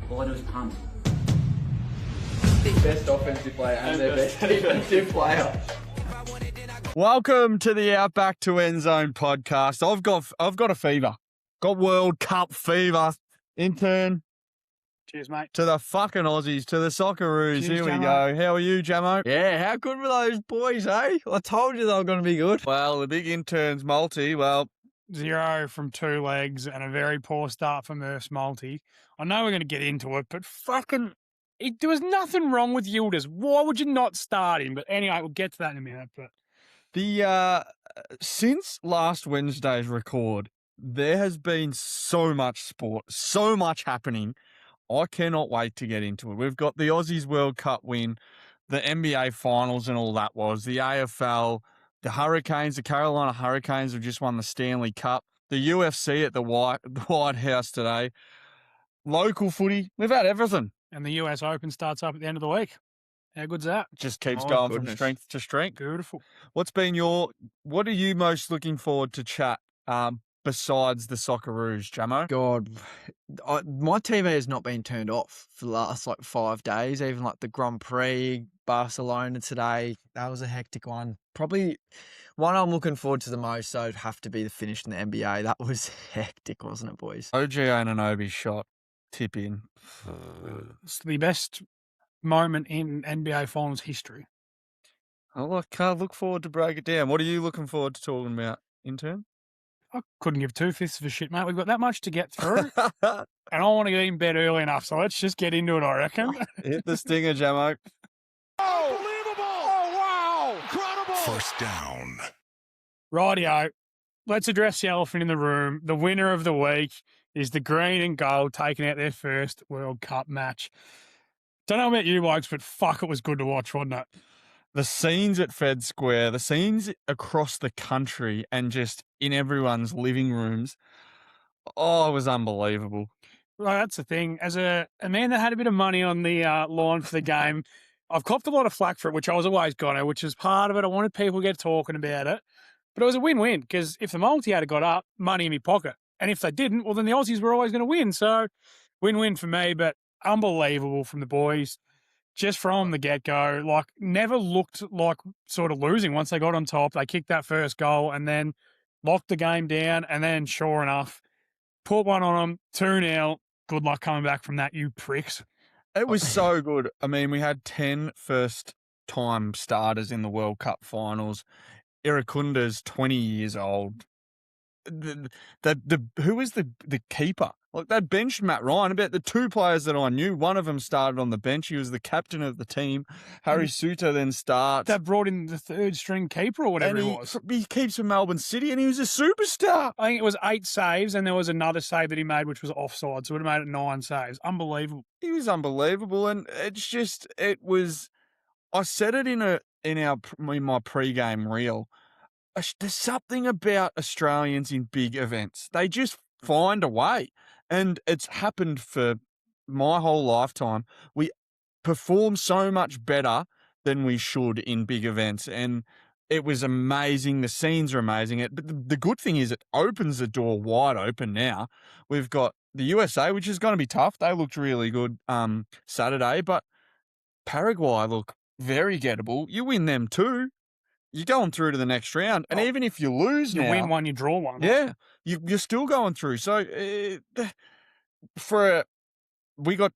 All I do is punt. Best offensive player and their best defensive player. Welcome to the Outback to Endzone podcast. I've got a fever. Got World Cup fever. Intern. Cheers, mate. To the fucking Aussies, to the Socceroos. Cheers, Here we Jamo. go. How are you, Jamo? Yeah, how good were those boys, eh? I told you they were going to be good. Well, the big intern's multi. Well, 0 from 2 legs and a very poor start for Murph's multi. I know we're going to get into it, but there was nothing wrong with Yildiz. Why would you not start him? But anyway, we'll get to that in a minute. But since last Wednesday's record, there has been so much sport, so much happening. I cannot wait to get into it. We've got the Aussies World Cup win, the NBA Finals and all that was, the AFL, the Hurricanes, the Carolina Hurricanes have just won the Stanley Cup, the UFC at the White House today, local footy, we've had everything. And the US Open starts up at the end of the week. How good's that? Just keeps My going goodness. from strength to strength. Beautiful. What are you most looking forward to chat besides the Socceroos, Jamo? God, my TV has not been turned off for the last 5 days. Even the Grand Prix, Barcelona today, that was a hectic one. Probably one I'm looking forward to the most, so it'd have to be the finish in the NBA. That was hectic, wasn't it, boys? OG Anunoby shot, tip in. It's the best moment in NBA Finals history. I can't look forward to break it down. What are you looking forward to talking about, intern? I couldn't give 2/5 of a shit, mate. We've got that much to get through, and I want to get in bed early enough, so let's just get into it, I reckon. Hit the stinger, Jamo. Unbelievable! Oh, wow! Incredible! First down. Rightio. Let's address the elephant in the room. The winner of the week is the green and gold taking out their first World Cup match. Don't know about you, blokes, but fuck, it was good to watch, wasn't it? The scenes at Fed Square, the scenes across the country and just in everyone's living rooms, it was unbelievable. Well, that's the thing. As a man that had a bit of money on the line for the game, I've copped a lot of flack for it, which I was always going to, which is part of it. I wanted people to get talking about it. But it was a win-win because if the multi had got up, money in my pocket. And if they didn't, well, then the Aussies were always going to win. So win-win for me, but unbelievable from the boys. Just from the get-go, never looked like sort of losing once they got on top. They kicked that first goal and then locked the game down. And then, sure enough, put one on them, 2-0. Good luck coming back from that, you pricks. It was so good. I mean, we had 10 first-time starters in the World Cup finals. Irakunda's 20 years old. Who was the keeper? They benched Matt Ryan. About the 2 players that I knew, one of them started on the bench. He was the captain of the team. Harry Suter then starts. They brought in the third-string keeper or whatever and it was. He keeps for Melbourne City, and he was a superstar. I think it was 8 saves, and there was another save that he made, which was offside, so it would have made it 9 saves. Unbelievable. He was unbelievable, and it was. I said it in my pre-game reel. There's something about Australians in big events. They just find a way. And it's happened for my whole lifetime. We perform so much better than we should in big events. And it was amazing. The scenes are amazing. But the good thing is it opens the door wide open now. We've got the USA, which is going to be tough. They looked really good Saturday. But Paraguay look very gettable. You win them too. You're going through to the next round. And even if you lose You now, win one, you draw one. yeah, you're still going through. So we got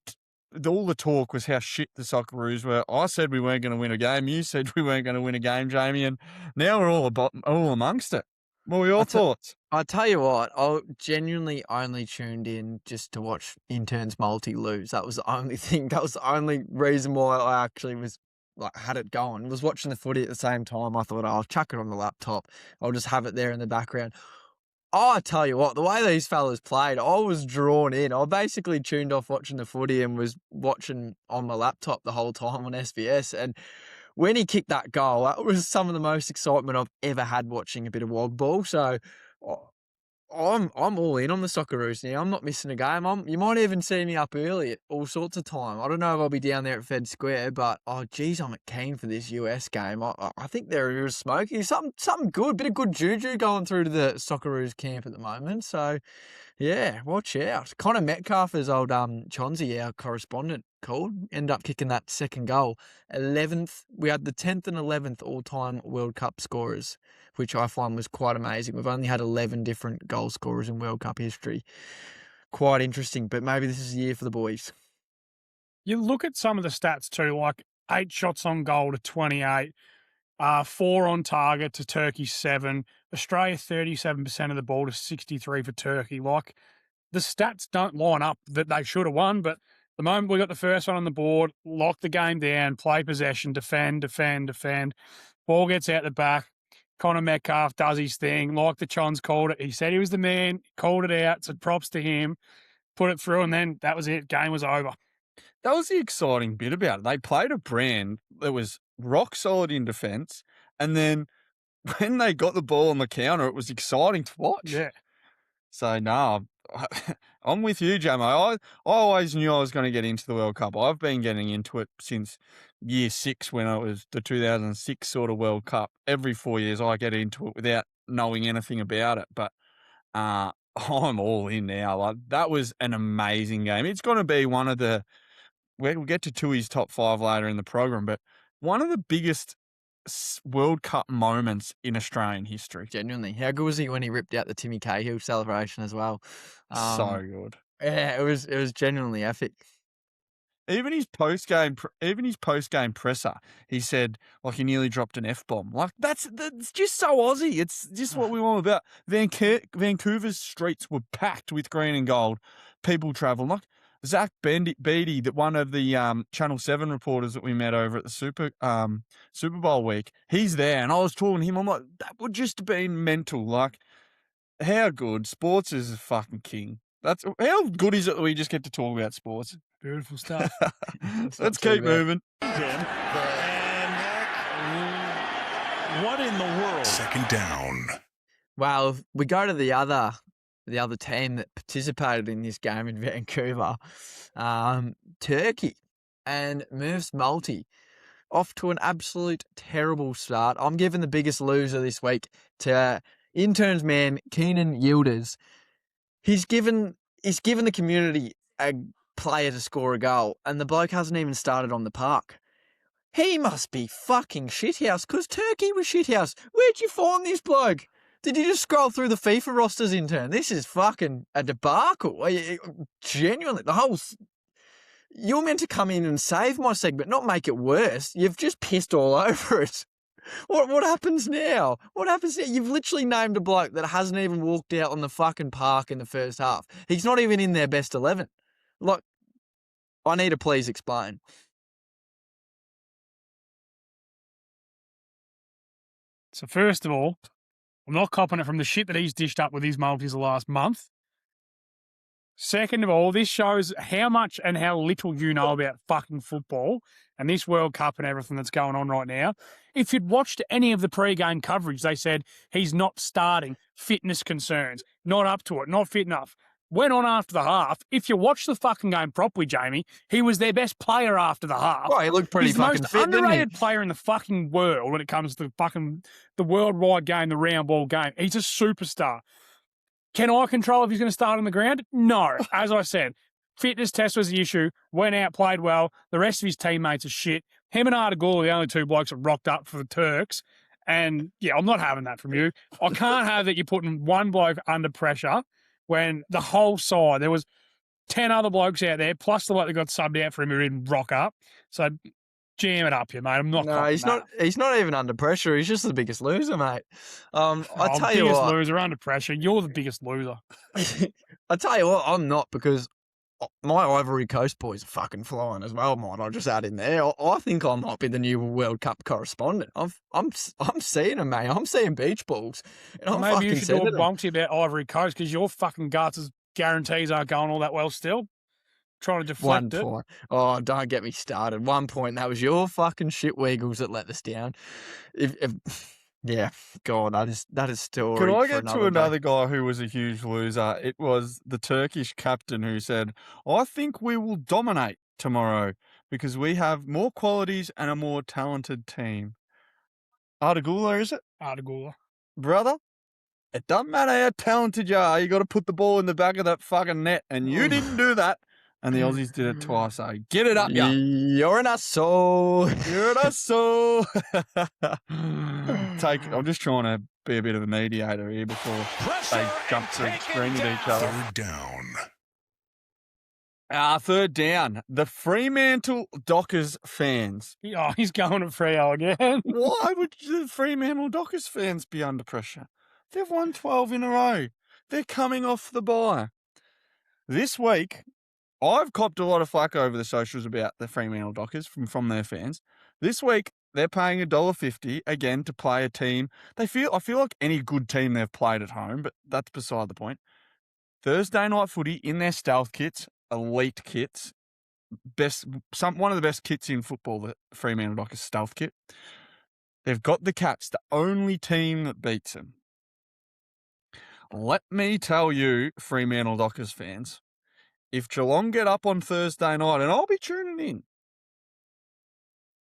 all the talk was how shit the Socceroos were. I said we weren't going to win a game. You said we weren't going to win a game, Jamie. And now we're all amongst it. What were your thoughts? I tell you what, I genuinely only tuned in just to watch Intern's multi lose. That was the only thing. That was the only reason why I actually was had it going. Was watching the footy at the same time. I thought, I'll chuck it on the laptop. I'll just have it there in the background. I tell you what, the way these fellas played, I was drawn in. I basically tuned off watching the footy and was watching on my laptop the whole time on SBS. And when he kicked that goal, that was some of the most excitement I've ever had watching a bit of wog ball. So I'm all in on the Socceroos now. I'm not missing a game. You might even see me up early at all sorts of time. I don't know if I'll be down there at Fed Square, but I'm keen for this US game. I think there is smoky. Something good, bit of good juju going through to the Socceroos camp at the moment. So Yeah, watch out. Connor Metcalf, as old Chauncey, our correspondent, called, ended up kicking that second goal. 11th, we had the 10th and 11th all-time World Cup scorers, which I find was quite amazing. We've only had 11 different goal scorers in World Cup history. Quite interesting, but maybe this is the year for the boys. You look at some of the stats too, like 8 shots on goal to 28, 4 on target to Turkey 7, Australia 37% of the ball to 63 for Turkey. Like, the stats don't line up that they should have won, but the moment we got the first one on the board, lock the game down, play possession, defend. Ball gets out the back. Connor Metcalf does his thing. Like the Chons called it. He said he was the man, called it out, said props to him, put it through, and then that was it. Game was over. That was the exciting bit about it. They played a brand that was rock solid in defence, and then when they got the ball on the counter, it was exciting to watch. Yeah. So, no, I'm with you, Jamo. I always knew I was going to get into the World Cup. I've been getting into it since year 6 when it was the 2006 sort of World Cup. Every 4 years I get into it without knowing anything about it. But I'm all in now. Like, that was an amazing game. It's going to be one of the... We'll get to Toohey's top 5 later in the program, but one of the biggest World Cup moments in Australian history. Genuinely. How good was he when he ripped out the Timmy Cahill celebration as well? So good. Yeah, it was genuinely epic. Even his post-game presser, he said, like, he nearly dropped an F-bomb. Like, that's just so Aussie. It's just what we want about. Vancouver's streets were packed with green and gold. People traveling. Like, Zach Beatty, that one of the Channel 7 reporters that we met over at the Super Bowl week, he's there. And I was talking to him. I'm like, that would just have been mental. Like, how good. Sports is a fucking king. How good is it that we just get to talk about sports? Beautiful stuff. Let's keep moving. And what in the world? Second down. Well, we go to the other team that participated in this game in Vancouver, Turkey, and Murph's Multi, off to an absolute terrible start. I'm giving the biggest loser this week to Intern's man, Keenan Yildiz. He's given the community a player to score a goal, and the bloke hasn't even started on the park. He must be fucking shithouse, because Turkey was shithouse. Where'd you find this bloke? Did you just scroll through the FIFA rosters, Intern? This is fucking a debacle. Genuinely, you're meant to come in and save my segment, not make it worse. You've just pissed all over it. What happens now? What happens now? You've literally named a bloke that hasn't even walked out on the fucking park in the first half. He's not even in their best 11. Look, I need to please explain. So first of all, I'm not copping it from the shit that he's dished up with his multis the last month. Second of all, this shows how much and how little you know about fucking football and this World Cup and everything that's going on right now. If you'd watched any of the pre-game coverage, they said he's not starting, fitness concerns, not up to it, not fit enough. Went on after the half. If you watch the fucking game properly, Jamie, he was their best player after the half. Well, he looked pretty He's fucking the most fit, didn't he? underrated player in the fucking world when it comes to the worldwide game, the round ball game. He's a superstar. Can I control if he's going to start on the ground? No. As I said, fitness test was the issue. Went out, played well. The rest of his teammates are shit. Him and Artigula are the only two blokes that rocked up for the Turks. And, yeah, I'm not having that from you. I can't have that you're putting one bloke under pressure when the whole side, there was 10 other blokes out there, plus the bloke that got subbed out for him who didn't rock up. So jam it up here, mate. I'm not. No, he's not. He's not even under pressure. He's just the biggest loser, mate. I tell you biggest what, loser under pressure. You're the biggest loser. I tell you what, I'm not, because my Ivory Coast boys are fucking flying as well, might I just add in there. I think I might be the new World Cup correspondent. I'm seeing them, mate. I'm seeing beach balls. And I'm Maybe you fucking should do a sending them. bonky about Ivory Coast because your fucking Garts guarantees aren't going all that well still. Trying to deflect 1 point. Oh, don't get me started. 1 point. That was your fucking shit Weagles that let us down. Yeah, God, that is story. Could I for get to day. another guy who was a huge loser? It was the Turkish captain who said, I think we will dominate tomorrow because we have more qualities and a more talented team. Artigula, is it? Artigula. Brother? It doesn't matter how talented you are. You got to put the ball in the back of that fucking net, and you didn't do that. And the Aussies did it twice. So get it up, yeah. You're an asshole. You're an asshole. I'm just trying to be a bit of a mediator here before they jump to the screen at each other. Third down. Third down. The Fremantle Dockers fans. Oh, he's going to Freo again. Why would the Fremantle Dockers fans be under pressure? They've won 12 in a row. They're coming off the bye. This week, I've copped a lot of flack over the socials about the Fremantle Dockers from their fans. This week, they're paying $1.50 again to play a team. I feel like any good team they've played at home, but that's beside the point. Thursday night footy in their stealth kits, elite kits, one of the best kits in football, the Fremantle Dockers stealth kit. They've got the Cats, the only team that beats them. Let me tell you, Fremantle Dockers fans, if Geelong get up on Thursday night, and I'll be tuning in,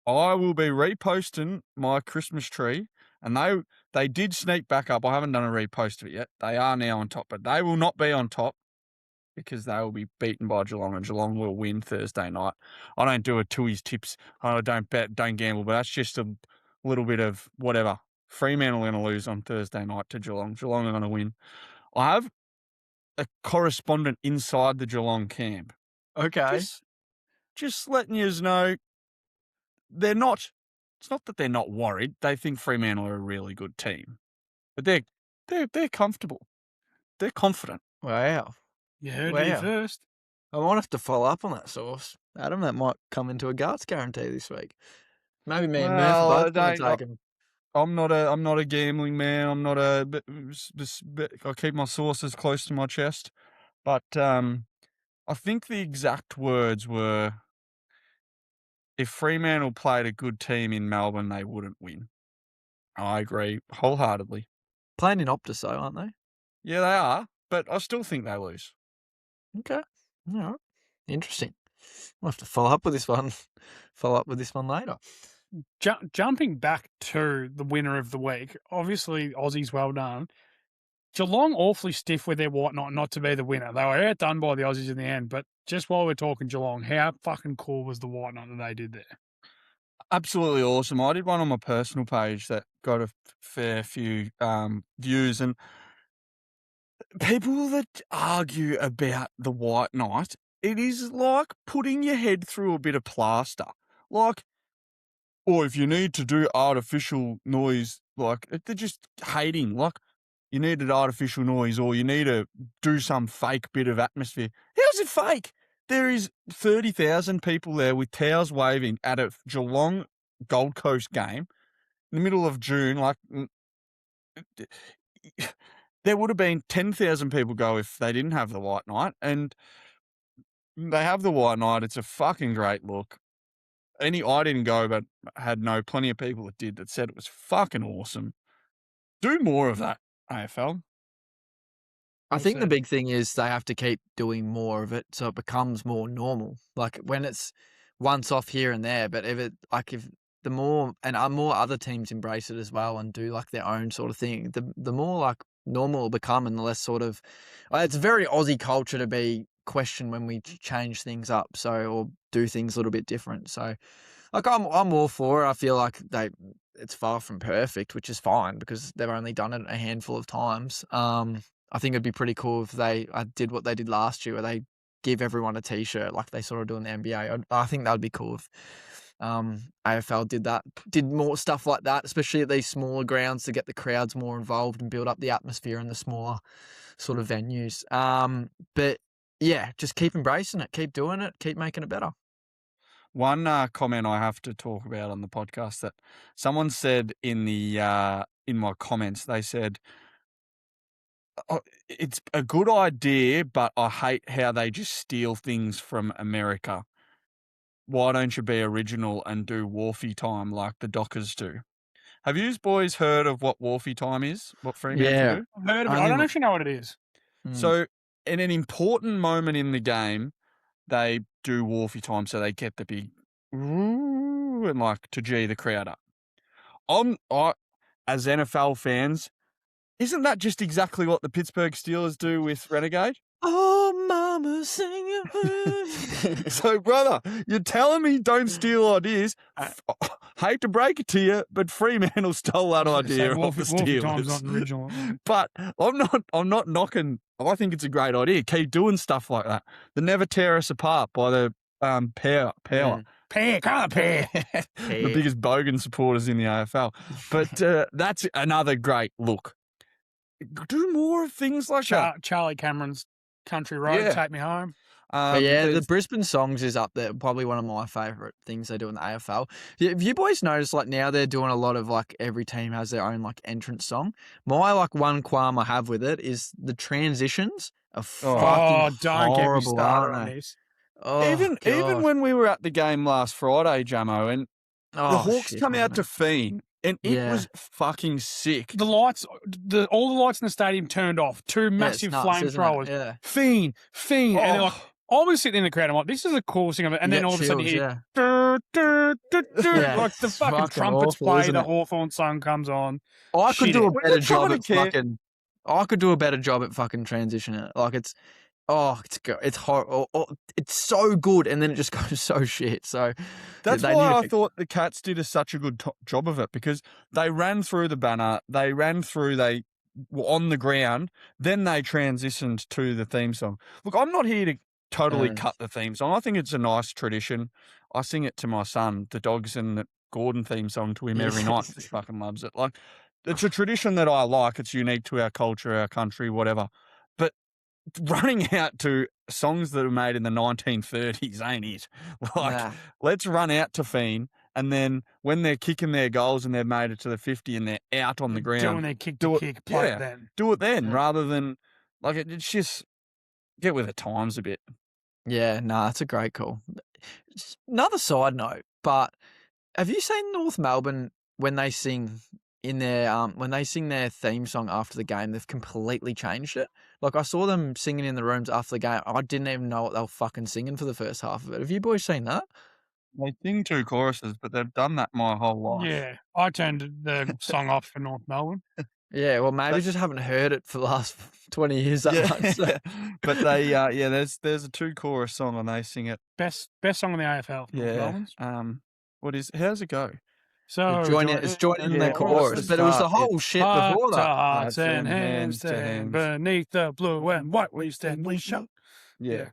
I will be reposting my Christmas tree, and they did sneak back up. I haven't done a repost of it yet. They are now on top, but they will not be on top because they will be beaten by Geelong, and Geelong will win Thursday night. I don't do a Toohey's tips. I don't bet, don't gamble, but that's just a little bit of whatever. Fremantle are going to lose on Thursday night to Geelong. Geelong are going to win. I have a correspondent inside the Geelong camp. Okay. Just letting you know, they're not. It's not that they're not worried. They think Fremantle are a really good team, but they're comfortable. They're confident. Wow. You heard it here first. I might have to follow up on that source. Adam, that might come into a Garts guarantee this week. Maybe me and Murph both take him. I'm not a gambling man. I'm not a. I keep my sources close to my chest, but I think the exact words were, if Fremantle played a good team in Melbourne, they wouldn't win. I agree wholeheartedly. Playing in Optus, though, aren't they? Yeah, they are, but I still think they lose. Okay. All right. Interesting. We'll have to follow up with this one. Follow up with this one later. Jumping back to the winner of the week, obviously Aussies, well done. Geelong awfully stiff with their whatnot not to be the winner. They were outdone by the Aussies in the end, but just while we're talking Geelong, how fucking cool was the whatnot that they did there? Absolutely awesome. I did one on my personal page that got a fair few views, and people that argue about the white knight, it is like putting your head through a bit of plaster. Like, or if you need to do artificial noise, like, they're just hating. Like, you need an artificial noise, or you need to do some fake bit of atmosphere. How's it fake? There is 30,000 people there with towels waving at a Geelong Gold Coast game in the middle of June. Like, there would have been 10,000 people go if they didn't have the white knight, and they have the white knight. It's a fucking great look. I didn't go, but had plenty of people that did, that said it was fucking awesome. Do more of that, AFL. I think the big thing is they have to keep doing more of it so it becomes more normal. Like when it's once off here and there, but if the more other teams embrace it as well and do like their own sort of thing, the more like normal it'll become, and the less sort of it's very Aussie culture to be questioned when we change things up, or do things a little bit different. So like I'm all for it. I feel like it's far from perfect, which is fine because they've only done it a handful of times. I think it'd be pretty cool if they did what they did last year, where they give everyone a T-shirt like they sort of do in the NBA. I think that would be cool if AFL did more stuff like that, especially at these smaller grounds to get the crowds more involved and build up the atmosphere in the smaller sort of venues. But yeah, just keep embracing it, keep doing it, keep making it better. One comment I have to talk about on the podcast that someone said in my comments, they said, it's a good idea, but I hate how they just steal things from America. Why don't you be original and do Wharfie time like the Dockers do? Have you boys heard of what Wharfie time is? What Fremantle do? I've heard of it. I don't actually know what it is. So in an important moment in the game, they do Wharfie time, so they get the big and like to G the crowd up. As NFL fans, Isn't that just exactly what the Pittsburgh Steelers do with Renegade? Oh, mama, sing it. So, brother, you're telling me don't steal ideas. Hate to break it to you, but Fremantle stole that idea off the Wolfie Tom's Steelers. not original. But I'm not knocking. I think it's a great idea. Keep doing stuff like that. The Never Tear Us Apart by the Power. Pear, colour pear. The biggest bogan supporters in the AFL. But that's another great look. Do more of things like that. Charlie Cameron's Country Road, Yeah. Take Me Home. But yeah, the there's- Brisbane songs is up there. Probably one of my favourite things they do in the AFL. Have you boys noticed, like, now they're doing a lot of, like, every team has their own, like, entrance song? My, like, one qualm I have with it is the transitions are fucking Don't get me horrible, started aren't on they? this. Oh, even God. when we were at the game last Friday, Jamo, and the Oh, Hawks shit, come out man. to Fiend, and it Yeah. was fucking sick. The lights, all the lights in the stadium turned off. Two Yeah, it's massive nuts, isn't it? flamethrowers. Yeah. Fiend. And they're like, Oh. I was sitting in the crowd. I'm like, this is the coolest thing of it. And You then get all of a sudden you chills, hear, Yeah, like the it's fucking fucking trumpets awful, play, isn't the it? Hawthorne song comes on. I could Shit, do a we're better not trying job to at care. fucking. I could do a better job at fucking transitioning it. Like it's horrible. It's so good, and then it just goes so shit. So That's they why need to I fix- thought the Cats did such a good job of it, because they ran through the banner, they were on the ground, then they transitioned to the theme song. Look, I'm not here to totally cut the theme song. I think it's a nice tradition. I sing it to my son, the Dogs and the Gordon theme song to him every night. He fucking loves it. Like, it's a tradition that I like. It's unique to our culture, our country, whatever. But running out to songs that were made in the 1930s ain't it. Like, Nah. let's run out to Fiend, and then when they're kicking their goals and they've made it to the 50 and they're out on the Doing ground, their kick do to it- kick, play yeah. it then. do it then Yeah. rather than, like, it's just get with the times a bit. Yeah, that's a great call. Another side note, but have you seen North Melbourne when they sing their theme song after the game? They've completely changed it. Like, I saw them singing in the rooms after the game. I didn't even know what they were fucking singing for the first half of it. Have you boys seen that? They sing two choruses, but they've done that my whole life. Yeah, I turned the song off for North Melbourne. Yeah, well, maybe just haven't heard it for the last 20 years that much. So. But they, there's a two chorus song and they sing it. Best song in the AFL. For North Melbourne's. How's it go? So It's joining in the yeah, chorus, the but it was the start, whole shit Heart before to that. hearts and Hands hands to to hands. hands. Beneath the blue and white we stand, we shout. Yeah.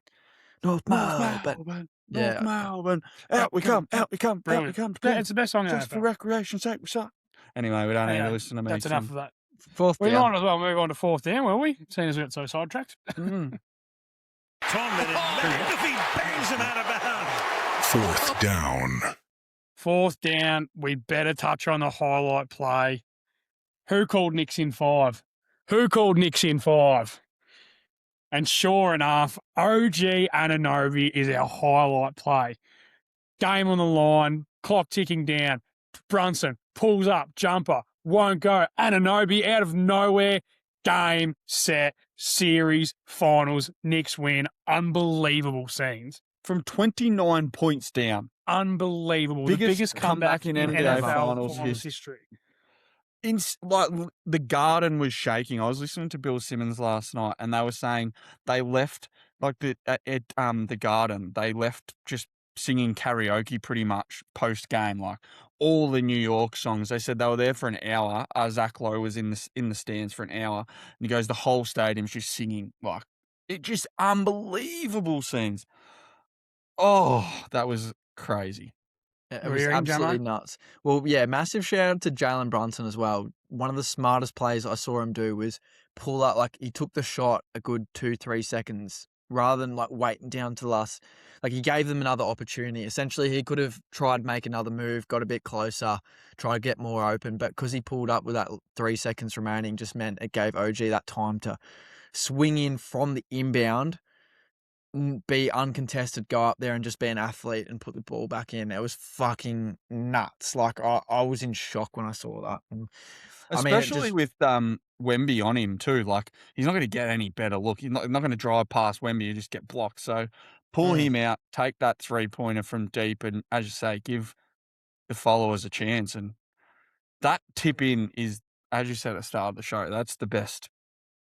North North Melbourne. Melbourne, Yeah. North Melbourne, out we come, out we come, out we Brilliant. come. It's the best song in the Just for AFL. recreation's sake, we suck. Anyway, we don't need to listen to me. That's enough of that. Fourth We down. might as well move on to fourth down, will we? Seeing as we got so sidetracked. Mm. Tongman and McAfee bangs him out of bounds. Fourth down. Fourth down, we better touch on the highlight play. Who called Knicks in 5? Who called Knicks in 5? And sure enough, OG Anunoby is our highlight play. Game on the line, clock ticking down. Brunson pulls up, jumper, won't go. Anunoby out of nowhere. Game, set, series, finals, Knicks win. Unbelievable scenes. From 29 points down. Unbelievable. The Biggest biggest comeback comeback in in NBA NFL finals history. The garden was shaking. I was listening to Bill Simmons last night, and they were saying they left the garden. They left just singing karaoke pretty much post game, like all the New York songs. They said they were there for an hour. Zach Lowe was in the stands for an hour, and he goes, the whole stadium's just singing, like, it just unbelievable scenes. Oh, that was crazy. Yeah, it Were was you hearing, absolutely Jamo? nuts. Well, yeah, massive shout out to Jalen Brunson as well. One of the smartest plays I saw him do was pull up, like, he took the shot a good 2-3 seconds rather than, like, waiting down to the last. Like, he gave them another opportunity. Essentially, he could have tried make another move, got a bit closer, tried to get more open, but because he pulled up with that 3 seconds remaining, just meant it gave OG that time to swing in from the inbound, be uncontested, go up there and just be an athlete and put the ball back in. It was fucking nuts. Like, I was in shock when I saw that. And, Especially with Wemby on him too. Like, he's not going to get any better look. He's not going to drive past Wemby and just get blocked. So pull him out, take that 3-pointer from deep, and as you say, give the followers a chance. And that tip in is as you said at the start of the show, that's the best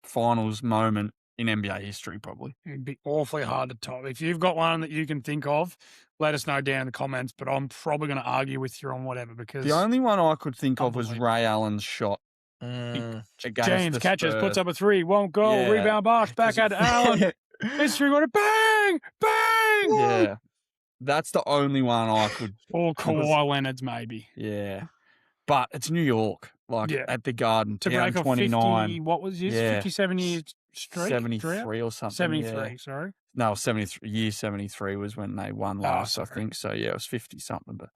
finals moment in NBA history, probably. It'd be awfully hard to top. If you've got one that you can think of, let us know down in the comments. But I'm probably going to argue with you on whatever because The only one I could think of was Unbelievable. Ray Allen's shot Mm. against James the catches, Spurs. puts up a three, won't go, Yeah. rebound Bosch, back out to Allen. History going to bang, bang. Yeah. That's the only one I could. Or Kawhi Leonard's maybe. Yeah. But it's New York, like Yeah. at the Garden, To down break off 29. 50, what was his? Yeah. 57 years straight? 73 or something. 73, yeah. sorry. No, 73 was when they won last, I sorry. think. So, yeah, it was 50 something. But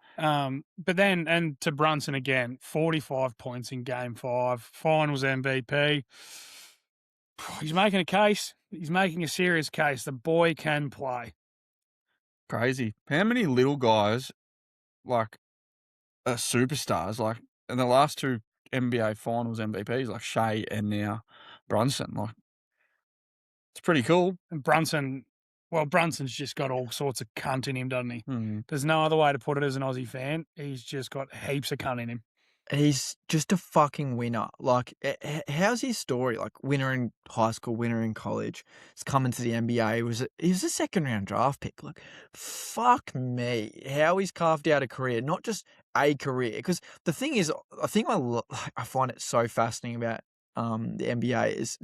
But then, and to Brunson again, 45 points in game 5, finals MVP. He's making a case. He's making a serious case. The boy can play. crazy. How many little guys, like, are superstars? Like, in the last 2 NBA finals MVPs, like Shea and now Brunson. Like, it's pretty cool. And Brunson's just got all sorts of cunt in him, doesn't he? Hmm. There's no other way to put it as an Aussie fan. He's just got heaps of cunt in him. He's just a fucking winner. Like, how's his story? Like, winner in high school, winner in college. He's coming to the NBA. He was a second round draft pick. Like, fuck me. How he's carved out a career, not just a career. Because the thing is, I think I find it so fascinating about the NBA is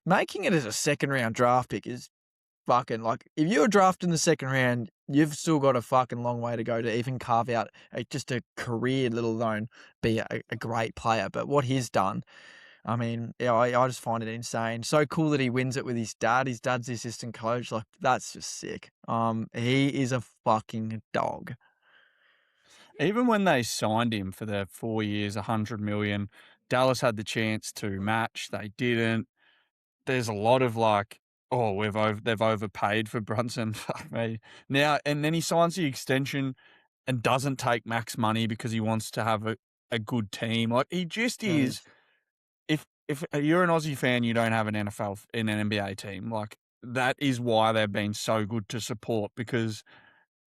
making it as a second round draft pick is fucking like if you're drafted in the second round, you've still got a fucking long way to go to even carve out just a career, let alone be a great player. But what he's done, I mean, yeah, I just find it insane. So cool that he wins it with his dad. His dad's the assistant coach. Like, that's just sick. He is a fucking dog. Even when they signed him for the 4 years, $100 million, Dallas had the chance to match. They didn't. There's a lot of like, oh, they've overpaid for Brunson. Fuck me. Now, and then he signs the extension and doesn't take max money because he wants to have a good team. Like, he just is. If you're an Aussie fan, you don't have an NFL in an NBA team. Like, that is why they've been so good to support because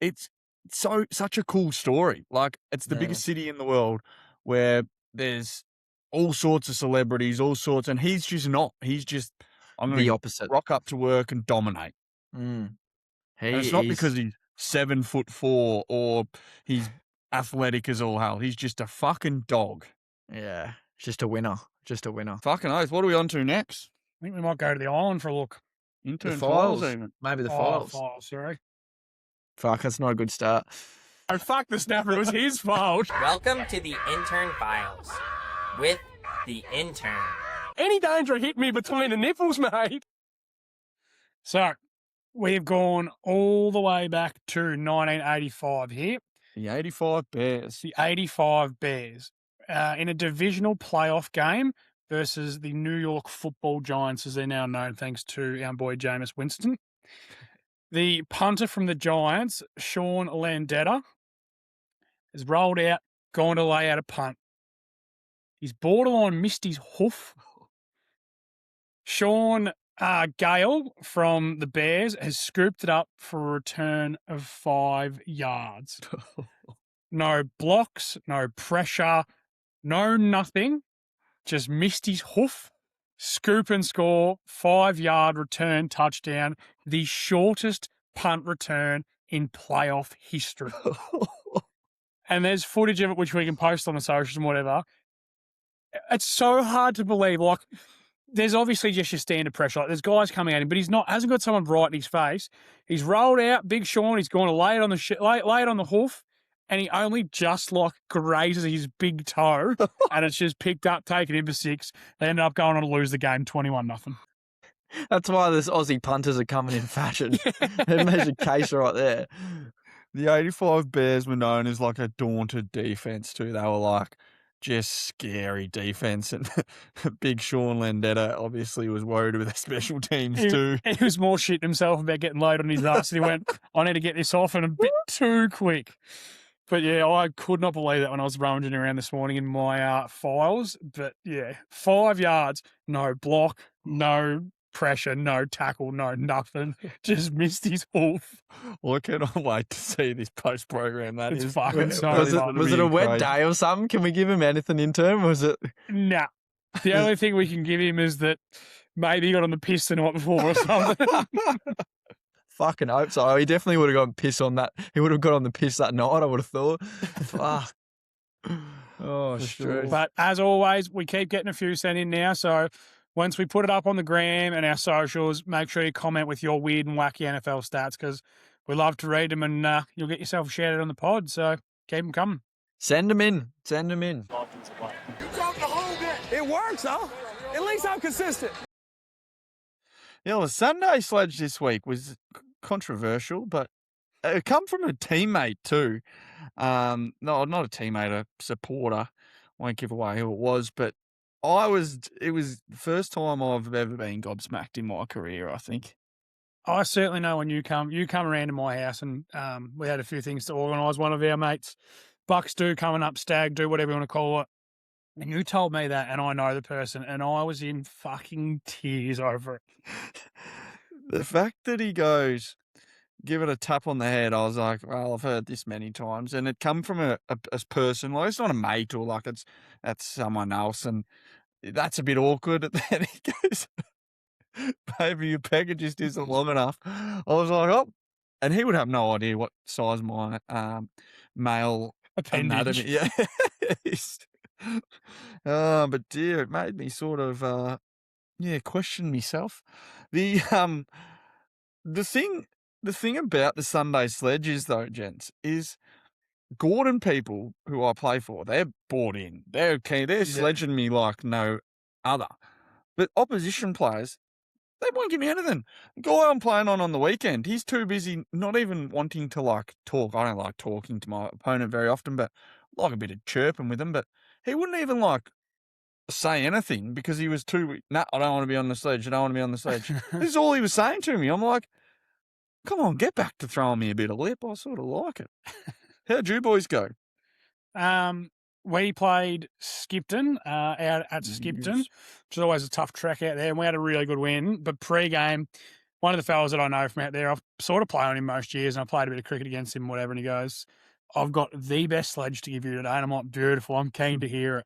it's such a cool story. Like, it's the biggest city in the world where there's all sorts of celebrities, and he's just not. He's just I'm going The to opposite. rock up to work and dominate. And it's not because he's 7'4" or he's athletic as all hell. He's just a fucking dog. Yeah, just a winner. Just a winner. Fucking oath. What are we on to next? I think we might go to the island for a look. Intern The Files files. even. Maybe the Oh, files. sorry. Fuck, that's not a good start. Oh, fuck the snapper. It was his fault. Welcome to the Intern Files with the intern. Any danger hit me between the nipples, mate. So, we've gone all the way back to 1985 here. The 85 Bears. The 85 Bears in a divisional playoff game versus the New York Football Giants, as they're now known, thanks to our boy Jameis Winston. The punter from the Giants, Sean Landetta, has rolled out, gone to lay out a punt. He's borderline missed his hoof. Sean Gale from the Bears has scooped it up for a return of 5 yards. No blocks, no pressure, no nothing. Just missed his hoof. Scoop and score, 5-yard return touchdown. The shortest punt return in playoff history. And there's footage of it which we can post on the socials and whatever. It's so hard to believe. Like, there's obviously just your standard pressure. Like, there's guys coming at him, but hasn't got someone right in his face. He's rolled out, Big Sean. He's going to lay it on the hoof, and he only just like grazes his big toe, and it's just picked up, taken him for 6. They ended up going on to lose the game 21-0. That's why this Aussie punters are coming in fashion. There's a case right there. The 85 Bears were known as like a daunted defense too. They were like just scary defense. And Big Sean Landetta obviously was worried with their special teams too. He was more shitting himself about getting loaded on his ass. And he went, I need to get this off, and a bit too quick. But yeah, I could not believe that when I was rummaging around this morning in my files. But yeah, 5 yards, no block, no pressure, no tackle, no nothing. Just missed his hoof. Well, I cannot wait to see this post program. That It's is fucking so Was fun. it a wet day or something? Can we give him anything in term? Was it? Nah. The only thing we can give him is that maybe he got on the piss the night before or something. Fucking hope so. He definitely would have gone piss on that. He would have got on the piss that night, I would have thought. Fuck. Oh, For sure. sure. But as always, we keep getting a few sent in now. So once we put it up on the gram and our socials, make sure you comment with your weird and wacky NFL stats because we love to read them and you'll get yourself a shout out on the pod. So keep them coming. Send them in. Send them in. It works, huh? At least I'm consistent. Yeah, well, the Sunday sledge this week was controversial, but it come from a teammate too. No, not a teammate, a supporter. Won't give away who it was, but it was the first time I've ever been gobsmacked in my career, I think. I certainly know when you come around to my house and we had a few things to organise. One of our mates, Bucks do coming up, Stag do, whatever you want to call it. And you told me that, and I know the person, and I was in fucking tears over it. The fact that he goes, give it a tap on the head, I was like, well, I've heard this many times. And it come from a person, like it's not a mate or like that's someone else. And that's a bit awkward. And then he goes, maybe your package just isn't long enough. I was like, oh. And he would have no idea what size my male Appendage. anatomy is. But dear, it made me sort of question myself. The thing about the Sunday sledges though, gents, is Gordon people who I play for, they're bought in. They're keen. They're sledging me like no other. But opposition players, they won't give me anything. The guy I'm playing on the weekend, he's too busy not even wanting to like talk. I don't like talking to my opponent very often, but I like a bit of chirping with him. But he wouldn't even like say anything because he was too, I don't want to be on the sledge. I don't want to be on the sledge. This is all he was saying to me. I'm like, come on, get back to throwing me a bit of lip. I sort of like it. How'd you boys go? We played Skipton out at Skipton, which is always a tough track out there, and we had a really good win. But pre-game, one of the fellas that I know from out there, I've sort of played on him most years, and I played a bit of cricket against him, whatever, and he goes, I've got the best sledge to give you today. And I'm like, beautiful, I'm keen to hear it.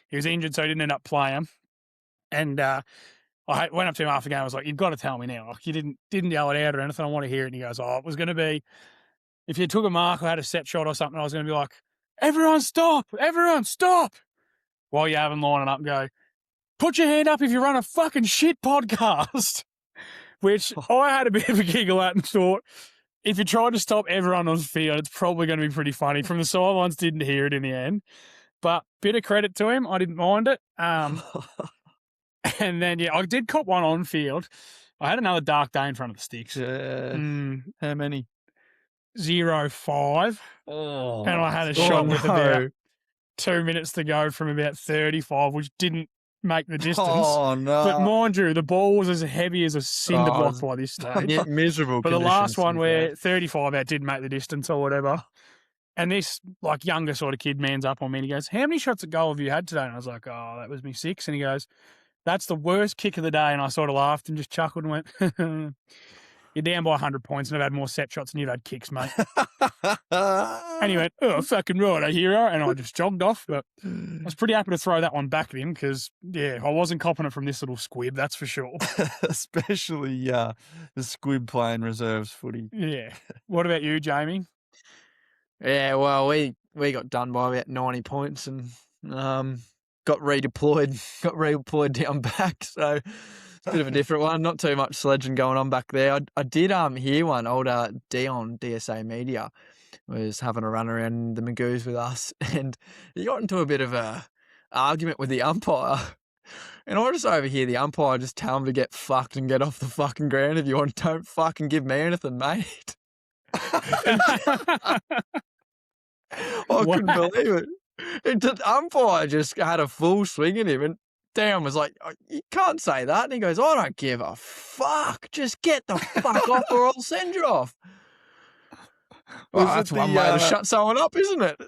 He was injured, so he didn't end up playing. And I went up to him after the game. I was like, you've got to tell me now. Like, you didn't yell it out or anything. I want to hear it. And he goes, it was going to be, if you took a mark or had a set shot or something, I was going to be like, everyone stop, while you're having lining up and go, put your hand up if you run a fucking shit podcast. Which I had a bit of a giggle at and thought, if you tried to stop everyone on the field, it's probably going to be pretty funny. From the sidelines, didn't hear it in the end. But bit of credit to him. I didn't mind it. And then, I did cop one on field. I had another dark day in front of the sticks. Yeah. How many? 0-5. Oh, And I had a shot with about 2 minutes to go from about 35, which didn't make the distance. Oh, no. But mind you, the ball was as heavy as a cinder block by this stage. Yeah, miserable But the last conditions, one to be where 35 out didn't make the distance or whatever. And this younger sort of kid mans up on me and he goes, how many shots at goal have you had today? And I was like, that was me 6. And he goes, that's the worst kick of the day. And I sort of laughed and just chuckled and went, you're down by 100 points and I've had more set shots than you've had kicks, mate. And he went, fucking right, a hero. And I just jogged off. But I was pretty happy to throw that one back at him because, I wasn't copping it from this little squib, that's for sure. Especially the squib playing reserves footy. Yeah. What about you, Jamie? Yeah, well, we got done by about 90 points and got redeployed down back. So it's a bit of a different one. Not too much sledging going on back there. I did hear one. Old Dion, DSA Media, was having a run around the Magoos with us, and he got into a bit of a argument with the umpire. And I just overhear the umpire just tell him to get fucked and get off the fucking ground if you want. Don't fucking give me anything, mate. I couldn't believe it. The umpire just had a full swing at him, and Dan was like, you can't say that. And he goes, I don't give a fuck. Just get the fuck off or I'll send you off. Well, that's one way to shut someone up, isn't it?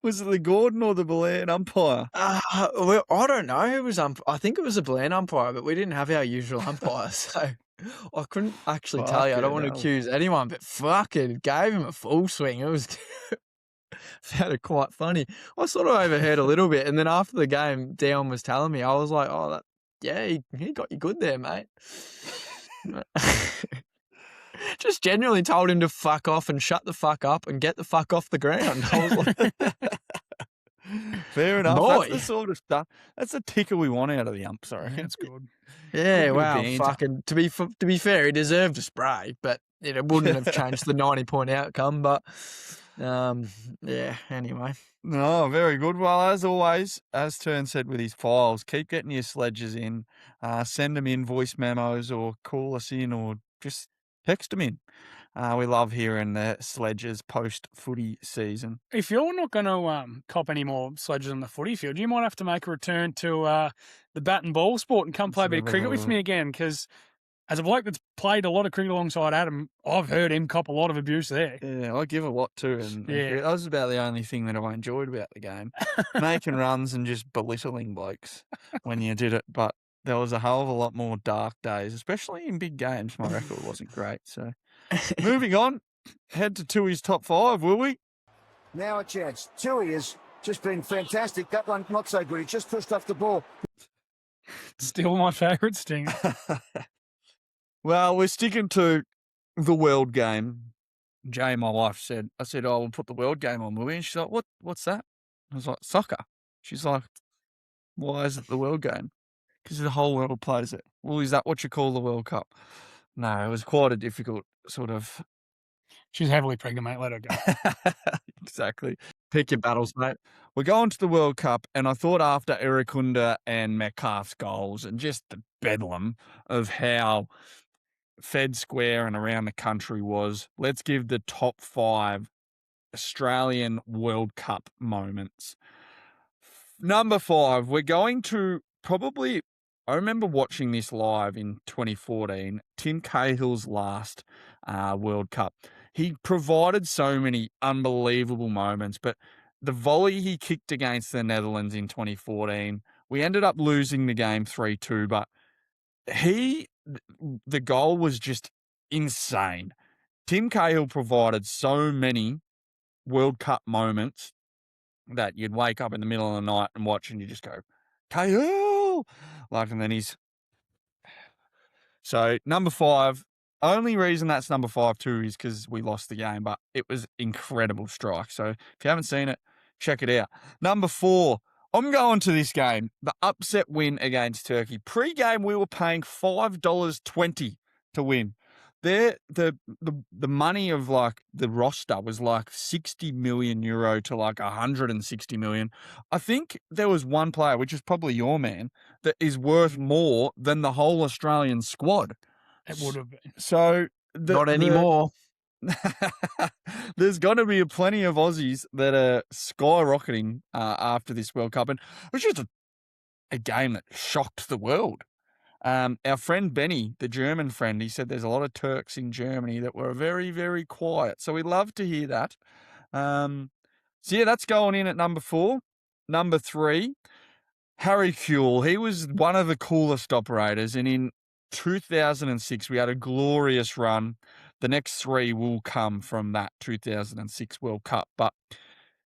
Was it the Gordon or the Belair umpire? Well, I don't know who was I think it was a Belair umpire, but we didn't have our usual umpire, so I couldn't actually tell you. I don't want to accuse anyone, but fucking gave him a full swing. It was found it quite funny. I sort of overheard a little bit, and then after the game, Dion was telling me, I was like, "Oh, he got you good there, mate." Just genuinely told him to fuck off and shut the fuck up and get the fuck off the ground. I was like, fair enough. Boy. That's the sort of stuff. That's the ticker we want out of the umps, I reckon. That's good. yeah, bit of wow, banter. fucking. To be fair, he deserved a spray, but it wouldn't have changed the 90-point outcome. But yeah. Anyway, No, very good. Well, as always, as Tern said with his files, keep getting your sledges in. Send them in voice memos or call us in or just text them in. We love hearing the sledges post-footy season. If you're not going to cop any more sledges on the footy field, you might have to make a return to the bat and ball sport and come play a bit of cricket with me again, because as a bloke that's played a lot of cricket alongside Adam, I've heard him cop a lot of abuse there. Yeah, I give a lot too. And Yeah. that was about the only thing that I enjoyed about the game. Making runs and just belittling blokes when you did it. But there was a hell of a lot more dark days, especially in big games. My record wasn't great. So moving on, head to Toohey's top 5, will we? Now a chance. Toohey has just been fantastic. That one not so good. He just pushed off the ball. Still my favourite sting. Well, we're sticking to the world game. Jay, my wife, said, "Oh, we'll put the world game on, will we?" And she's like, what's that? I was like, "Soccer." She's like, "Why is it the world game?" Because the whole world plays it. Well, is that what you call the World Cup? No, it was quite a difficult sort of... She's heavily pregnant, mate. Let her go. Exactly. pick your battles, mate. We're going to the World Cup, and I thought after Irukunda and Metcalf's goals and just the bedlam of how Fed Square and around the country was, let's give the top 5 Australian World Cup moments. Number 5, we're going to probably... I remember watching this live in 2014, Tim Cahill's last World Cup. He provided so many unbelievable moments, but the volley he kicked against the Netherlands in 2014, we ended up losing the game 3-2, but the goal was just insane. Tim Cahill provided so many World Cup moments that you'd wake up in the middle of the night and watch and you just go, Cahill! And then he's... So, number 5, only reason that's number 5 too is because we lost the game, but it was incredible strike. So, if you haven't seen it, check it out. Number 4, I'm going to this game, the upset win against Turkey. Pre-game, we were paying $5.20 to win. The money of the roster was 60 million euro to 160 million. I think there was one player, which is probably your man, that is worth more than the whole Australian squad. It would have been. So Not anymore. There's going to be plenty of Aussies that are skyrocketing after this World Cup, and it was just a game that shocked the world. Our friend Benny, the German friend, he said there's a lot of Turks in Germany that were very, very quiet. So we love to hear that. So yeah, that's going in at number 4. Number 3, Harry Kewell. He was one of the coolest operators, and in 2006 we had a glorious run. The next 3 will come from that 2006 World Cup, but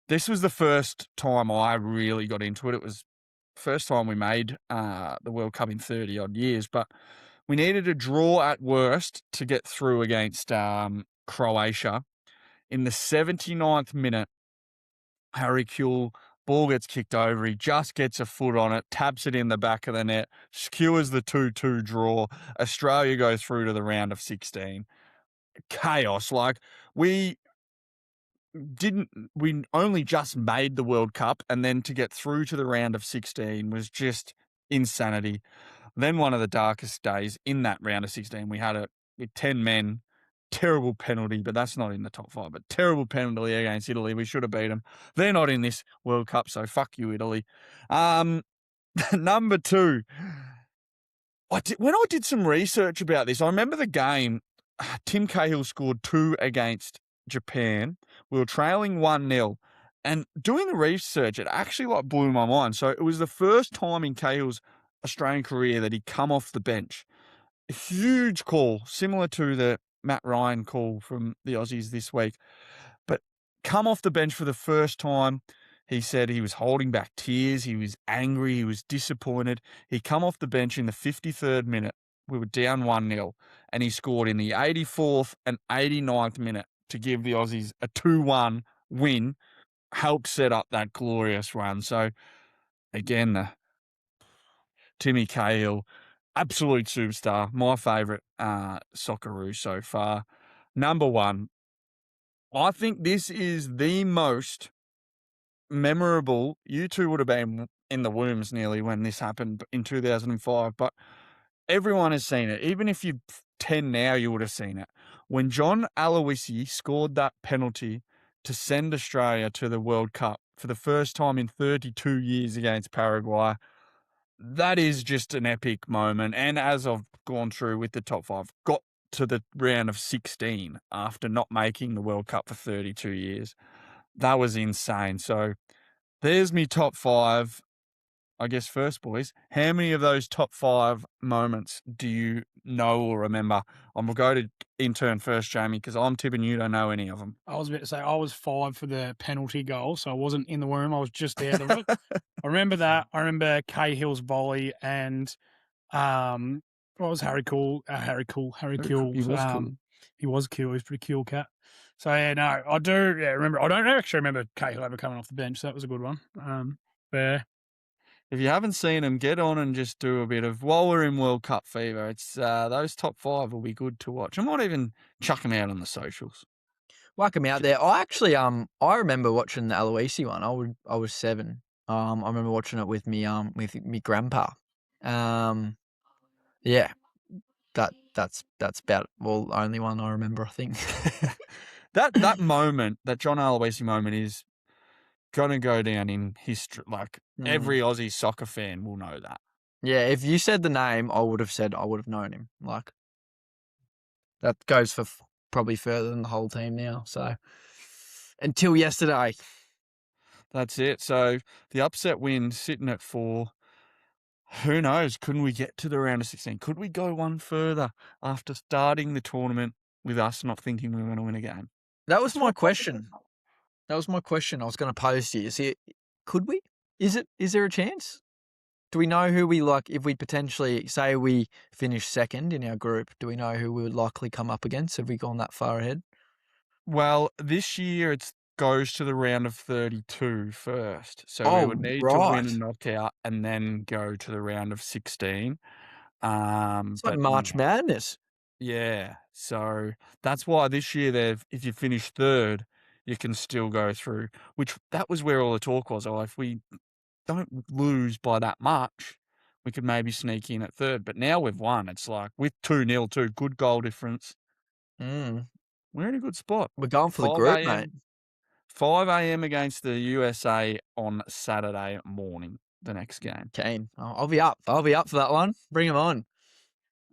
this was the first time I really got into it. It was first time we made the World Cup in 30 odd years, but we needed a draw at worst to get through against Croatia. In the 79th minute, Harry Kewell, ball gets kicked over. He just gets a foot on it, taps it in the back of the net, skewers the 2-2 draw. Australia go through to the round of 16. Chaos. We only just made the World Cup, and then to get through to the round of 16 was just insanity. Then one of the darkest days in that round of 16, we had with 10 men, terrible penalty, but that's not in the top 5, but terrible penalty against Italy. We should have beat them. They're not in this World Cup, so fuck you, Italy. Number 2, when I did some research about this, I remember the game, Tim Cahill scored 2 against Japan. We were trailing 1-0, and doing the research, it actually blew my mind. So it was the first time in Cahill's Australian career that he'd come off the bench. A huge call, similar to the Matt Ryan call from the Aussies this week. But come off the bench for the first time. He said he was holding back tears. He was angry. He was disappointed. He come off the bench in the 53rd minute. We were down 1-0, and he scored in the 84th and 89th minute to give the Aussies a 2-1 win, helped set up that glorious run. So, again, the Timmy Cahill, absolute superstar, my favourite Socceroos so far. Number one, I think this is the most memorable. You two would have been in the wombs nearly when this happened in 2005, but everyone has seen it. Even if you're 10 now, you would have seen it. When John Aloisi scored that penalty to send Australia to the World Cup for the first time in 32 years against Paraguay, that is just an epic moment. And as I've gone through with the top five, got to the round of 16 after not making the World Cup for 32 years. That was insane. So there's me top five. I guess first, boys, how many of those top five moments do you know or remember? I'm going to go to intern first, Jamie, because I'm tipping you don't know any of them. I was about to say I was 5 for the penalty goal, so I wasn't in the room. I was just out of it. I remember that. I remember Cahill's volley and what was Harry Cool? Harry Cool. He was cool. He was cool. He was a pretty cool cat. So, yeah, no, I do remember. I don't actually remember Cahill ever coming off the bench. So that was a good one. But if you haven't seen them, get on and just do a bit of, while we're in World Cup fever, it's those top five will be good to watch. I might even chuck them out on the socials. Whack them out there. I actually, I remember watching the Aloisi one. I was 7. I remember watching it with me grandpa. Yeah, that's about the only one I remember, I think. That moment, that John Aloisi moment, is gonna go down in history. Like every Aussie soccer fan will know that. Yeah, if you said the name, I would have known him. Like that goes for probably further than the whole team now. So until yesterday, that's it. So the upset win sitting at 4. Who knows? Couldn't we get to the round of 16? Could we go one further after starting the tournament with us not thinking we were going to win a game? That was my question. I was going to pose to you. See, could we? Is there a chance? Do we know who we like? If we potentially say we finish second in our group, do we know who we would likely come up against? Have we gone that far ahead? Well, this year it goes to the round of 32 first. So we would need to win a knockout and then go to the round of 16. It's like March Madness. Yeah. So that's why this year if you finish third, you can still go through, which that was where all the talk was. Oh, if we don't lose by that much, we could maybe sneak in at third. But now we've won. It's like with 2-0 too, good goal difference. We're in a good spot. We're going for the group, mate. 5 a.m. against the USA on Saturday morning, the next game. Keen. I'll be up. I'll be up for that one. Bring them on.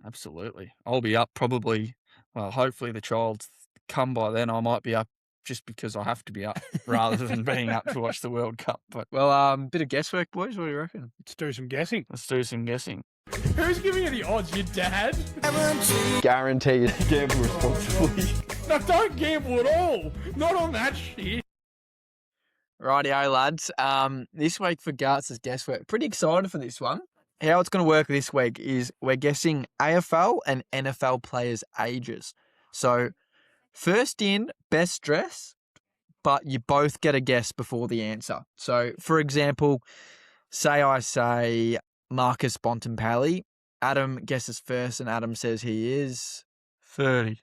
Absolutely. I'll be up probably, well, hopefully the child's come by then. I might be up just because I have to be up rather than being up to watch the World Cup. But well, bit of guesswork, boys. What do you reckon? let's do some guessing. Let's do some guessing. Who's giving you the odds? Your dad? Guaranteed. Gamble responsibly. No, don't gamble at all. Not on that shit. Rightio, lads. This week for Garts' Guesswork. Pretty excited for this one. How it's going to work this week is we're guessing AFL and NFL players' ages. So, first in, best dress, but you both get a guess before the answer. So, for example, I say Marcus Bontempelli. Adam guesses first, and Adam says he is 30.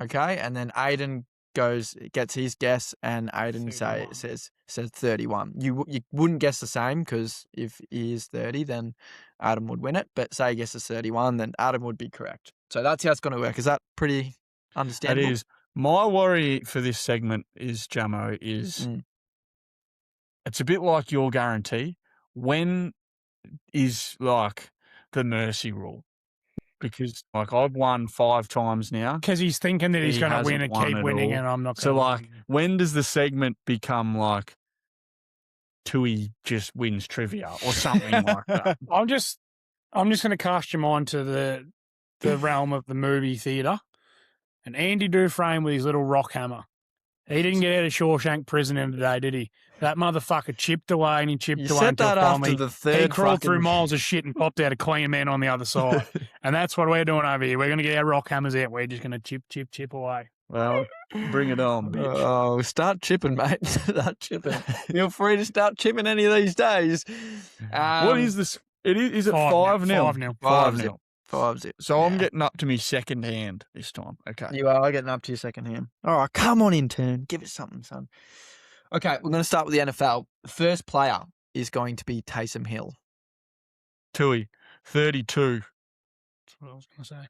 Okay, and then Aiden gets his guess, and Aiden says 31. You wouldn't guess the same, because if he is 30, then Adam would win it. But say he guesses 31, then Adam would be correct. So that's how it's going to work. Is that pretty understandable? It is. My worry for this segment is, Jamo, it's a bit like your guarantee. When is like the mercy rule? Because like I've won 5 times now. Because he's thinking that he's going to win and keep winning, and I'm not going to. So like, when does the segment become like Toohey just wins trivia or something like that? I'm just going to cast your mind to the realm of the movie theatre, and Andy Dufresne with his little rock hammer. He didn't get out of Shawshank prison in today, did he? That motherfucker chipped away and he chipped You away said until that finally after the he third crawled through fucking- miles of shit and popped out a clean man on the other side. And that's what we're doing over here. We're going to get our rock hammers out. We're just going to chip away. Well, bring it on, bitch. Oh, start chipping, mate. Start chipping. Feel free to start chipping any of these days. What is this? Is it 5-0. 5-0? 5-0. 5-0. So I'm getting up to me second hand this time. Okay. You are getting up to your second hand. All right, come on, intern. Give us something, son. Okay, we're going to start with the NFL. The first player is going to be Taysom Hill. Toohey, 32. That's what I was going to say.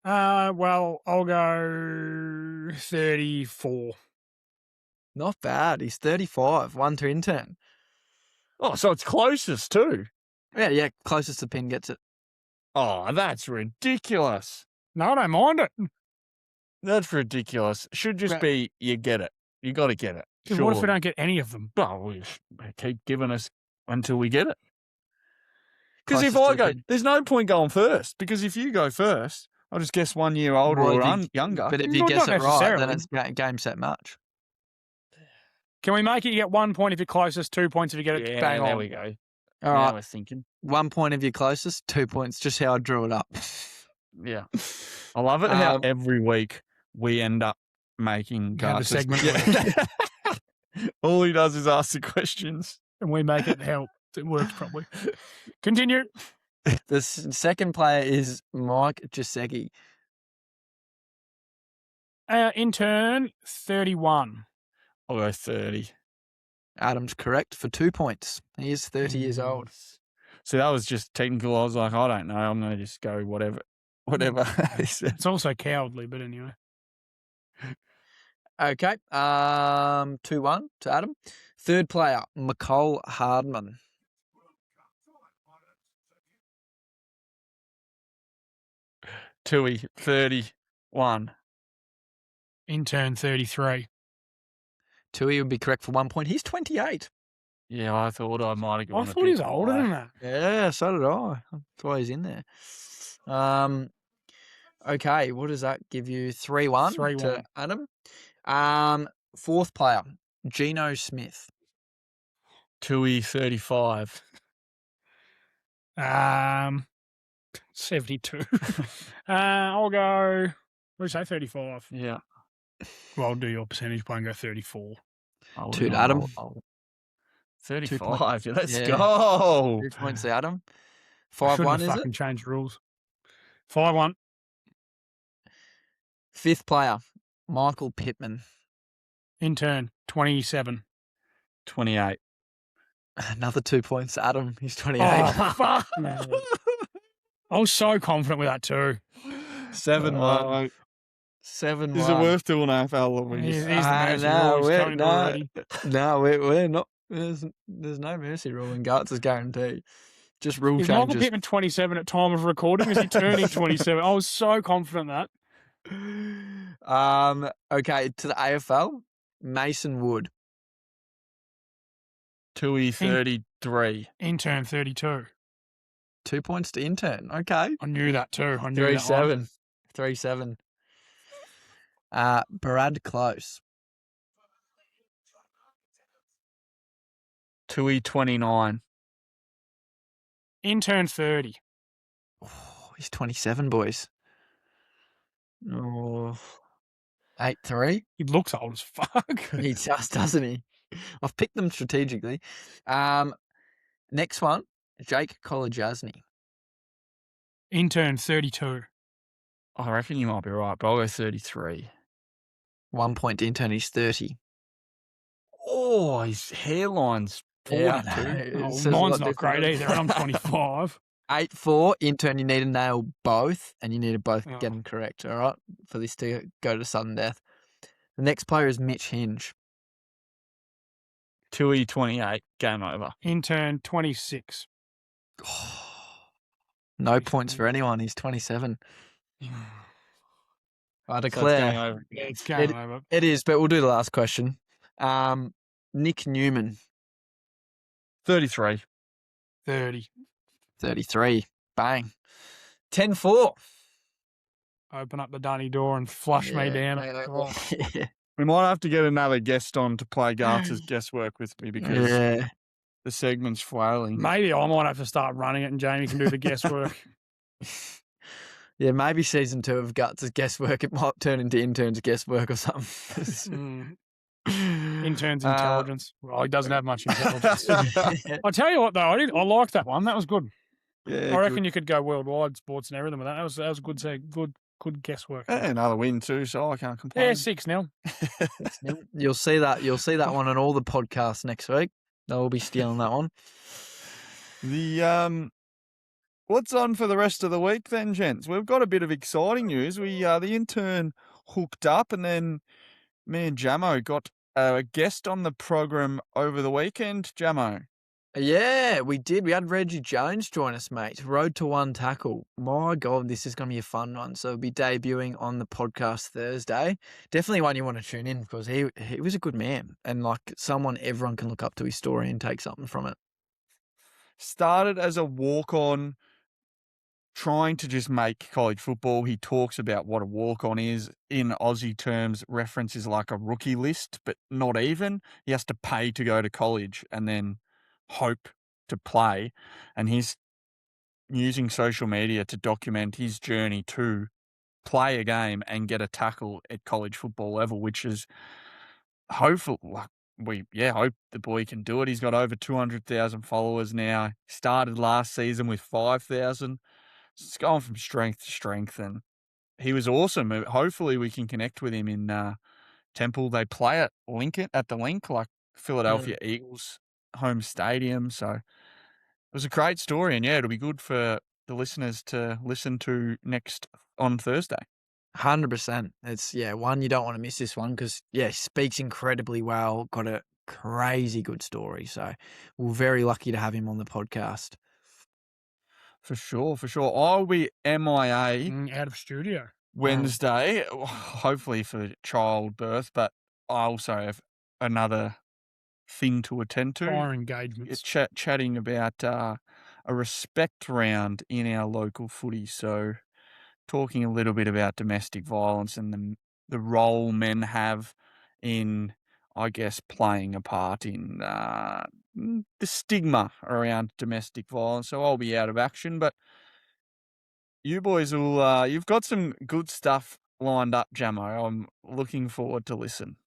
Well, I'll go 34. Not bad. He's 35. 1 to intern. Oh, so it's closest too. Yeah. Closest the pin gets it. Oh, that's ridiculous. No, I don't mind it. That's ridiculous. Should just Right. be you get it. You got to get it. 'Cause what if we Sure. don't get any of them? Well, they keep giving us until we get it. Because if Closest I to the go, pin. there's no point going first. Because if you go first, I'll just guess 1 year older Well, or if you- younger. But if No, you guess not it right, then necessarily. it's game, set, match. Can we make it you get 1 point if you're closest, 2 points if you get it yeah, bang there on? we go. All Now right. we're thinking. 1 point of your closest, 2 points. Just how I drew it up. Yeah. I love it how Um, every week we end up making Have a Garts. segment All he does is ask the questions. And we make it help. It works probably. Continue. The second player is Mike Gesicki. Intern 31. I'll go 30. Adam's correct for 2 points. He is 30 years old. So that was just technical. I was like, I don't know. I'm going to just go whatever. he said. It's also cowardly, but anyway. Okay. 2-1 to Adam. Third player, McCole Hardman. Toohey, 31. Intern 33. Toohey would be correct for 1 point. He's 28. Yeah, I thought I might have gone. I thought he was older than that. Yeah, so did I. That's why he's in there. Okay, what does that give you? 3-1 to 3-1. Adam. Fourth player, Geno Smith. Toohey, 35. 72. I'll go, what do you say, 35? Yeah. Well, I'll do your percentage point and go 34. I would've To gone Adam. old. 2 35. points. Let's Yeah. go. 2 points to Adam. I shouldn't 5-1 have is fucking it? changed the rules. 5-1. Fifth player, Michael Pittman. Intern 27. 28. Another 2 points to Adam. He's 28. Oh, fuck, man. I was so confident with that too. 7-1. 7-1. Is it worth doing AFL or He's the Ah, mercy no, rule. He's we're- coming no. already. No, we're not. There's no mercy rule in Garts' guarantee. Just rule Is Michael changes. Pittman 27 at time of recording? Is he turning 27? I was so confident that. Okay, to the AFL, Mason Wood. Toohey, 33. Intern 32. 2 points to intern. Okay. I knew that too. I knew that 3-7. 3-7. Brad Close. Toohey, 29. Intern 30. Oh, he's 27, boys. Oh, 8-3. He looks old as fuck. He just doesn't he? I've picked them strategically. Next one, Jake Kolajasny. Intern 32. I reckon you might be right, but I'll go 33. 1 point to intern, he's 30. Oh, his hairline's 42. Yeah, I know. It Oh, says a mine's lot not great different. either. And I'm 25. 8-4, intern, you need to nail both, and you need to both Oh. get them correct, all right, for this to go to sudden death. The next player is Mitch Hinge. Toohey, 28. Game over. Intern 26. No points for anyone. He's 27. I So it's declare game over. It's game over. it is, but we'll do the last question. Nick Newman, 33. 30. 33. Bang. 10-4. Open up the dunny door and flush me Yeah, down. yeah, Oh, yeah. We might have to get another guest on to play Garts Guesswork with me because Yeah. the segment's flailing. Maybe I might have to start running it and Jamie can do the guesswork. Yeah, maybe season 2 of Guts' Guesswork, it might turn into Intern's Guesswork or something. Intern's intelligence. Well, he doesn't have much intelligence. I tell you what, though, I liked that one. That was good. Yeah, I reckon you could go worldwide sports and everything with that. That was a good guesswork. another win too, so I can't complain. Yeah, 6-0. You'll see that one on all the podcasts next week. They'll be stealing that one. The what's on for the rest of the week then, gents? We've got a bit of exciting news. We the intern hooked up, and then me and Jamo got a guest on the program over the weekend. Jamo, Yeah, we did. We had Reggie Jones join us, mate. Road to 1 tackle. My God, this is going to be a fun one. So it'll be debuting on the podcast Thursday. Definitely one you want to tune in because he was a good man and like someone everyone can look up to his story and take something from it. started as a walk-on, trying to just make college football. He talks about what a walk-on is. In Aussie terms, references like a rookie list, but not even. He has to pay to go to college and then hope to play. And he's using social media to document his journey to play a game and get a tackle at college football level, which is hopeful. Hope the boy can do it. He's got over 200,000 followers now. Started last season with 5,000. It's going from strength to strength, and he was awesome. Hopefully, we can connect with him in Temple. They play at Lincoln at the Link, like Philadelphia Eagles home stadium. So it was a great story, and it'll be good for the listeners to listen to next on Thursday. 100%. It's one you don't want to miss this one because speaks incredibly well. Got a crazy good story. So we're very lucky to have him on the podcast. For sure. I'll be MIA Out of studio. Wednesday, hopefully for childbirth, but I also have another thing to attend to. Prior engagements. Chatting about a respect round in our local footy. So talking a little bit about domestic violence and the role men have in, I guess, playing a part in the stigma around domestic violence. So I'll be out of action, but you boys will, you've got some good stuff lined up, Jamo. I'm looking forward to listen.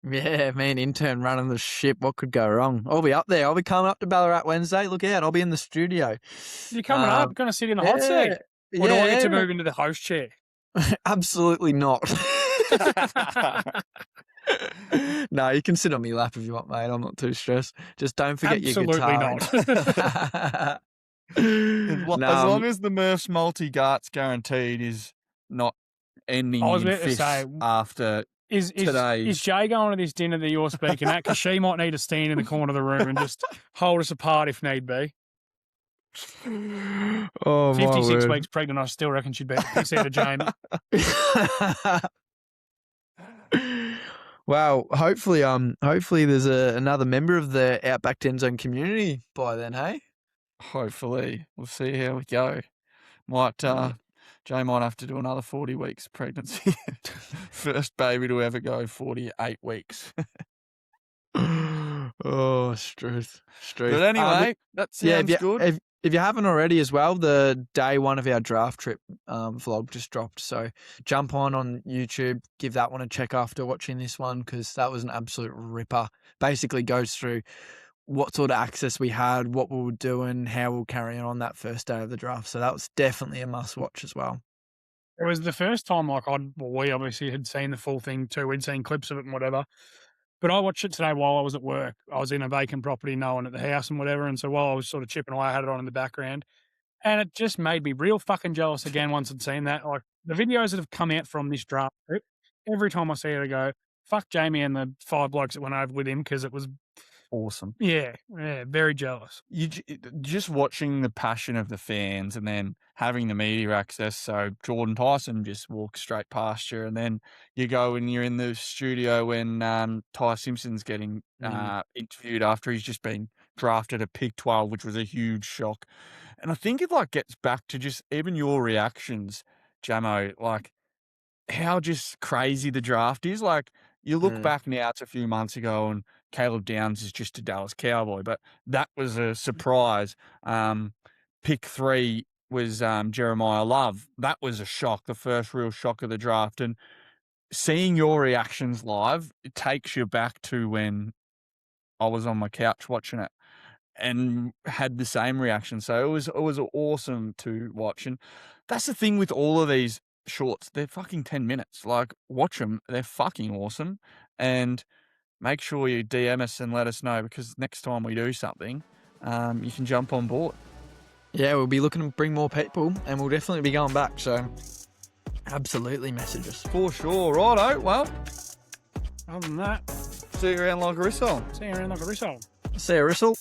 Yeah, me and Intern running the ship. What could go wrong? I'll be up there. I'll be coming up to Ballarat Wednesday. Look out. I'll be in the studio. You're coming up. Going to sit in the hot seat. Or do I get to move into the host chair? Absolutely not. No, you can sit on my lap if you want, mate. I'm not too stressed. Just don't forget your guitar. Not. As long as the Murph's multi-Garts guaranteed is not ending in fists after today. Is Jay going to this dinner that you're speaking at? Because she might need to stand in the corner of the room and just hold us apart if need be. Oh, 56 weeks pregnant, I still reckon she'd be instead of Jamie. Well, hopefully there's another member of the Outback Endzone community by then, hey? Hopefully. We'll see how we go. Jay might have to do another 40 weeks pregnancy. First baby to ever go 48 weeks. Oh, truth. But anyway, that sounds good. If you haven't already as well, the day one of our draft trip vlog just dropped. So jump on YouTube, give that one a check after watching this one because that was an absolute ripper. Basically goes through what sort of access we had, what we were doing, how we were carrying on that first day of the draft. So that was definitely a must watch as well. It was the first time we obviously had seen the full thing too. We'd seen clips of it and whatever. But I watched it today while I was at work. I was in a vacant property, no one at the house and whatever. And so while I was sort of chipping away, I had it on in the background. And it just made me real fucking jealous again once I'd seen that. Like the videos that have come out from this draft trip, every time I see it, I go, fuck Jamie and the 5 blokes that went over with him because it was awesome. Yeah, very jealous. You just watching the passion of the fans and then having the media access. So Jordan Tyson just walks straight past you, and then you go and you're in the studio when Ty Simpson's getting interviewed after he's just been drafted at pick 12, which was a huge shock. And I think it gets back to just even your reactions, Jamo, how just crazy the draft is. You look back now to a few months ago, and Caleb Downs is just a Dallas Cowboy, but that was a surprise. Pick 3 was Jeremiah Love. That was a shock, the first real shock of the draft. And seeing your reactions live, it takes you back to when I was on my couch watching it and had the same reaction. So it was awesome to watch. And that's the thing with all of these shorts. They're fucking 10 minutes. Like, watch them. They're fucking awesome. And make sure you DM us and let us know, because next time we do something, you can jump on board. Yeah, we'll be looking to bring more people, and we'll definitely be going back. So absolutely message us. For sure. Righto. Well, Other than that, see you around like a rissole. see you around like a rissole. See you, Rissell.